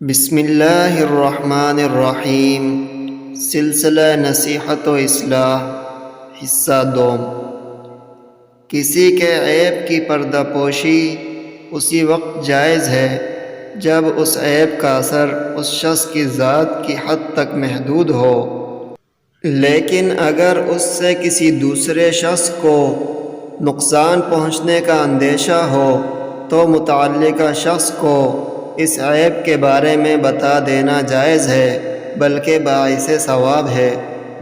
بسم اللہ الرحمن الرحیم۔ سلسلہ نصیحت و اصلاح، حصہ دوم۔ کسی کے عیب کی پردہ پوشی اسی وقت جائز ہے جب اس عیب کا اثر اس شخص کی ذات کی حد تک محدود ہو، لیکن اگر اس سے کسی دوسرے شخص کو نقصان پہنچنے کا اندیشہ ہو تو متعلقہ شخص کو اس عیب کے بارے میں بتا دینا جائز ہے، بلکہ باعث ثواب ہے،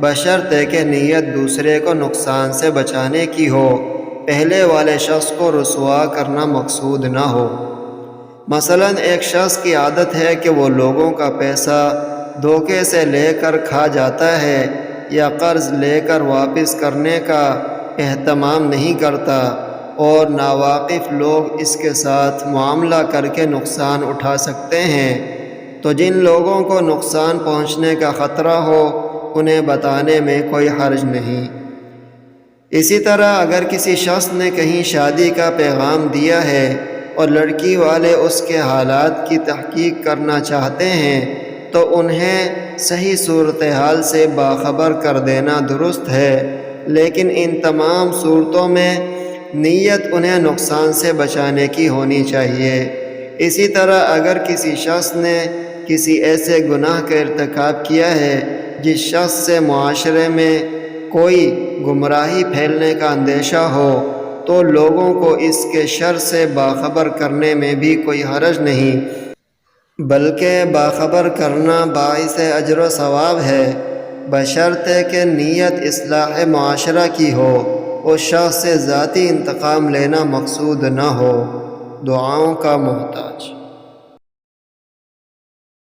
بشرطے کہ نیت دوسرے کو نقصان سے بچانے کی ہو، پہلے والے شخص کو رسوا کرنا مقصود نہ ہو۔ مثلا ایک شخص کی عادت ہے کہ وہ لوگوں کا پیسہ دھوکے سے لے کر کھا جاتا ہے یا قرض لے کر واپس کرنے کا اہتمام نہیں کرتا، اور ناواقف لوگ اس کے ساتھ معاملہ کر کے نقصان اٹھا سکتے ہیں، تو جن لوگوں کو نقصان پہنچنے کا خطرہ ہو انہیں بتانے میں کوئی حرج نہیں۔ اسی طرح اگر کسی شخص نے کہیں شادی کا پیغام دیا ہے اور لڑکی والے اس کے حالات کی تحقیق کرنا چاہتے ہیں تو انہیں صحیح صورتحال سے باخبر کر دینا درست ہے، لیکن ان تمام صورتوں میں نیت انہیں نقصان سے بچانے کی ہونی چاہیے۔ اسی طرح اگر کسی شخص نے کسی ایسے گناہ کا ارتکاب کیا ہے جس شخص سے معاشرے میں کوئی گمراہی پھیلنے کا اندیشہ ہو تو لوگوں کو اس کے شر سے باخبر کرنے میں بھی کوئی حرج نہیں، بلکہ باخبر کرنا باعث اجر و ثواب ہے، بشرطے کہ نیت اصلاح معاشرہ کی ہو، اس شخص سے ذاتی انتقام لینا مقصود نہ ہو۔ دعاؤں کا محتاج۔